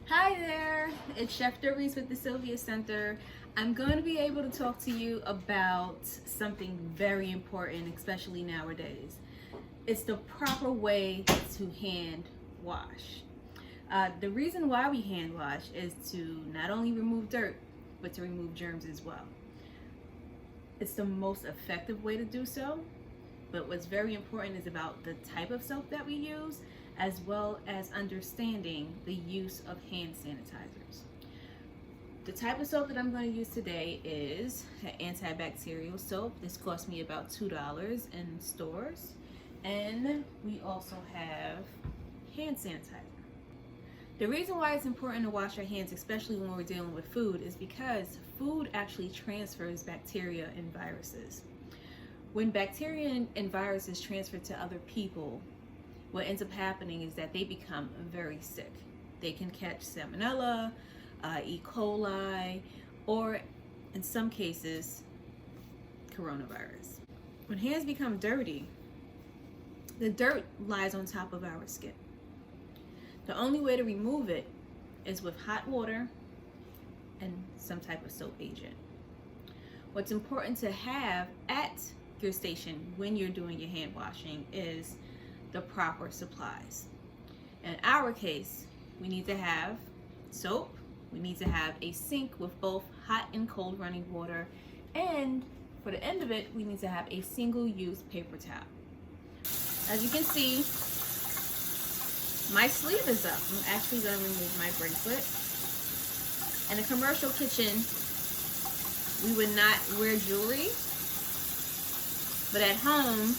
Hi there, it's Chef Doreece with the Sylvia Center. I'm going to be able to talk to you about something very important, especially nowadays. It's the proper way to hand wash. The reason why we hand wash is to not only remove dirt, but to remove germs as well. It's the most effective way to do so, but what's very important is about the type of soap that we use, as well as understanding the use of hand sanitizers. The type of soap that I'm going to use today is an antibacterial soap. This cost me about $2 in stores. And we also have hand sanitizer. The reason why it's important to wash our hands, especially when we're dealing with food, is because food actually transfers bacteria and viruses. When bacteria and viruses transfer to other people, what ends up happening is that they become very sick. They can catch salmonella, E. coli, or in some cases, coronavirus. When hands become dirty, the dirt lies on top of our skin. The only way to remove it is with hot water and some type of soap agent. What's important to have at your station when you're doing your hand washing is the proper supplies. In our case, we need to have soap, we need to have a sink with both hot and cold running water, and for the end of it, we need to have a single-use paper towel. As you can see, my sleeve is up. I'm actually going to remove my bracelet. In a commercial kitchen, we would not wear jewelry, but at home,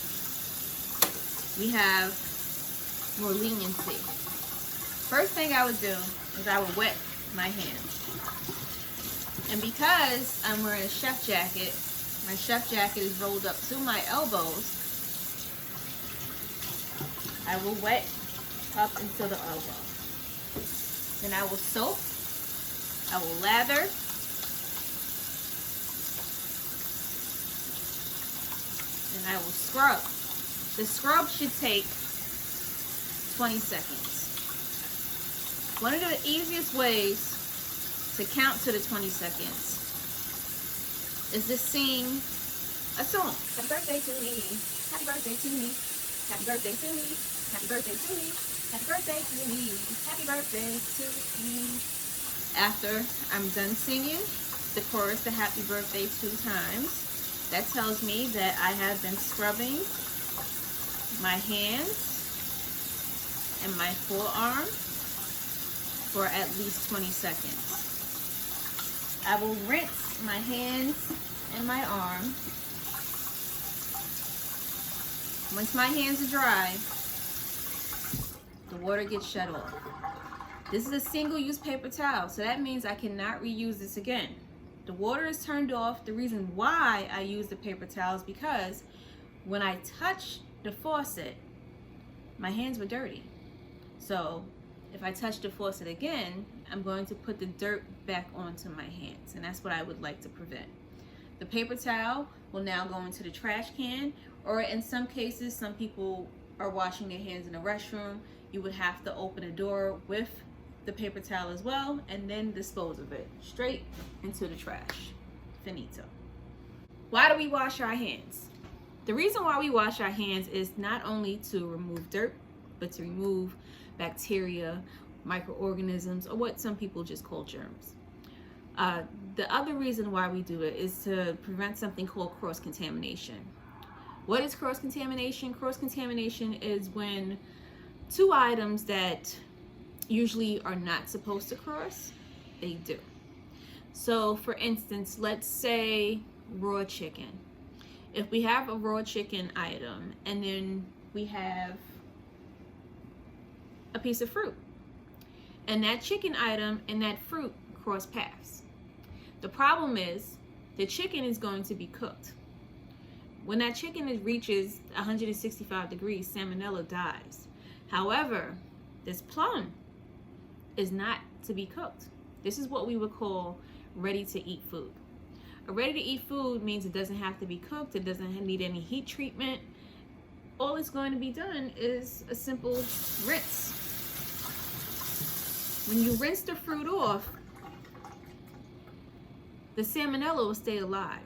we have more leniency. First thing I would do is I would wet my hands. And because I'm wearing a chef jacket, my chef jacket is rolled up to my elbows, I will wet up until the elbow. Then I will soap, I will lather, and I will scrub. The scrub should take 20 seconds. One of the easiest ways to count to the 20 seconds is to sing a song. Happy birthday to me, happy birthday to me, happy birthday to me, happy birthday to me, happy birthday to me, happy birthday to me. After I'm done singing the chorus, the happy birthday 2 times, that tells me that I have been scrubbing my hands and my forearm for at least 20 seconds. I will rinse my hands and my arm. Once my hands are dry, the water gets shut off. This is a single-use paper towel, so that means I cannot reuse this again. The water is turned off. The reason why I use the paper towel is because when I touched the faucet, my hands were dirty. So if I touch the faucet again, I'm going to put the dirt back onto my hands, and that's what I would like to prevent. The paper towel will now go into the trash can, or in some cases, some people are washing their hands in a restroom. You would have to open a door with the paper towel as well, and then dispose of it straight into the trash. Finito. Why do we wash our hands? The reason why we wash our hands is not only to remove dirt, but to remove bacteria, microorganisms, or what some people just call germs. The other reason why we do it is to prevent something called cross-contamination. What is cross-contamination? Cross-contamination is when 2 items that usually are not supposed to cross, they do. So for instance, let's say raw chicken. If we have a raw chicken item and then we have a piece of fruit, and that chicken item and that fruit cross paths. The problem is the chicken is going to be cooked. When that chicken reaches 165 degrees, salmonella dies. However, this plum is not to be cooked. This is what we would call ready-to-eat food. A ready-to-eat food means it doesn't have to be cooked, it doesn't need any heat treatment. All it's going to be done is a simple rinse. When you rinse the fruit off, the salmonella will stay alive.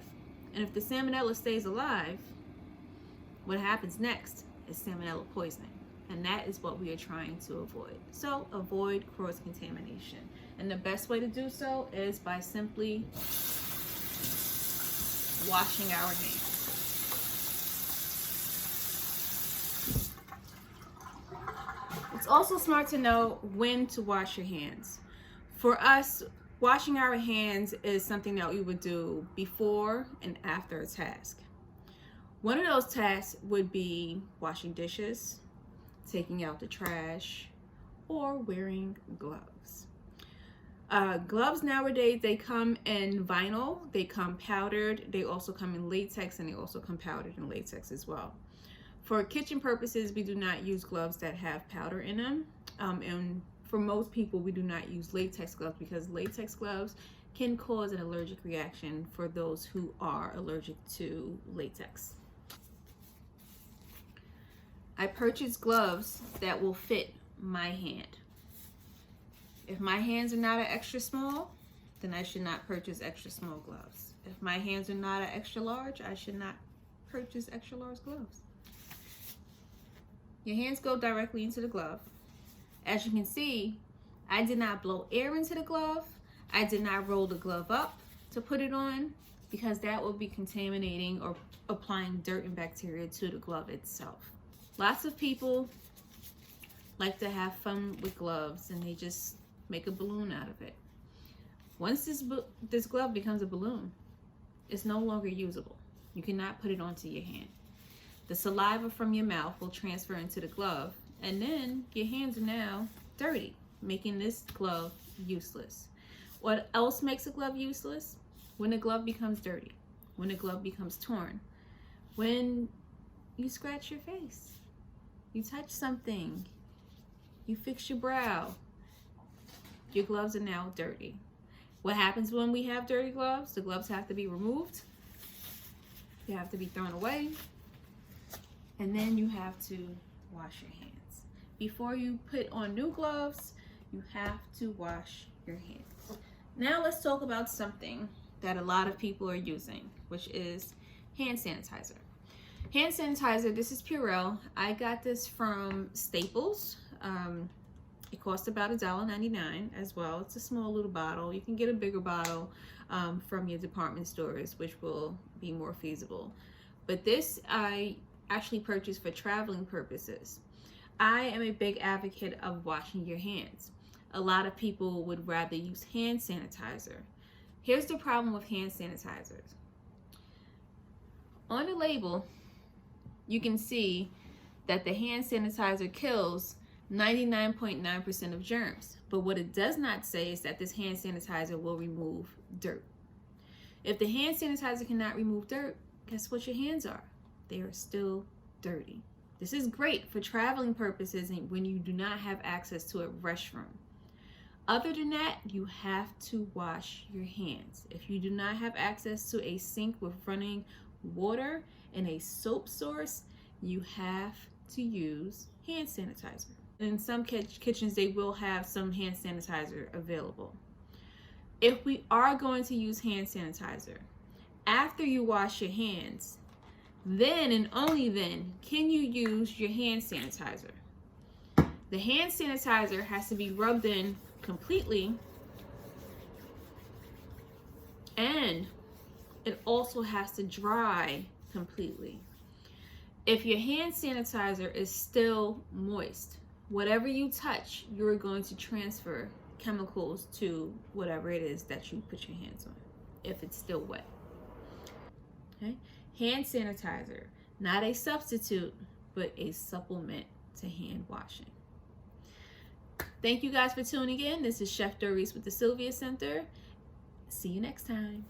And if the salmonella stays alive, what happens next is salmonella poisoning. And that is what we are trying to avoid. So avoid cross-contamination. And the best way to do so is by simply washing our hands. It's also smart to know when to wash your hands. For us, washing our hands is something that we would do before and after a task. One of those tasks would be washing dishes, taking out the trash, or wearing gloves. Gloves nowadays, they come in vinyl, they come powdered, they also come in latex, and they also come powdered in latex as well. For kitchen purposes, we do not use gloves that have powder in them. And for most people, we do not use latex gloves because latex gloves can cause an allergic reaction for those who are allergic to latex. I purchased gloves that will fit my hand. If my hands are not an extra small, then I should not purchase extra small gloves. If my hands are not an extra large, I should not purchase extra large gloves. Your hands go directly into the glove. As you can see, I did not blow air into the glove. I did not roll the glove up to put it on because that will be contaminating or applying dirt and bacteria to the glove itself. Lots of people like to have fun with gloves and they just make a balloon out of it. Once this glove becomes a balloon, it's no longer usable. You cannot put it onto your hand. The saliva from your mouth will transfer into the glove, and then your hands are now dirty, making this glove useless. What else makes a glove useless? When the glove becomes dirty, when the glove becomes torn, when you scratch your face, you touch something, you fix your brow, your gloves are now dirty. What happens when we have dirty gloves? The gloves have to be removed, they have to be thrown away, and then you have to wash your hands. Before you put on new gloves, you have to wash your hands. Now let's talk about something that a lot of people are using, which is hand sanitizer. Hand sanitizer, this is Purell. I got this from Staples. It costs about $1.99 as well. It's a small little bottle. You can get a bigger bottle from your department stores, which will be more feasible. But this I actually purchased for traveling purposes. I am a big advocate of washing your hands. A lot of people would rather use hand sanitizer. Here's the problem with hand sanitizers. On the label, you can see that the hand sanitizer kills 99.9% of germs. But what it does not say is that this hand sanitizer will remove dirt. If the hand sanitizer cannot remove dirt, guess what your hands are? They are still dirty. This is great for traveling purposes and when you do not have access to a restroom. Other than that, you have to wash your hands. If you do not have access to a sink with running water and a soap source, you have to use hand sanitizer. In some kitchens, they will have some hand sanitizer available. If we are going to use hand sanitizer, after you wash your hands, then and only then can you use your hand sanitizer. The hand sanitizer has to be rubbed in completely, and it also has to dry completely. If your hand sanitizer is still moist, whatever you touch, you're going to transfer chemicals to whatever it is that you put your hands on, if it's still wet. Okay? Hand sanitizer, not a substitute, but a supplement to hand washing. Thank you guys for tuning in. This is Chef Doreece with the Sylvia Center. See you next time.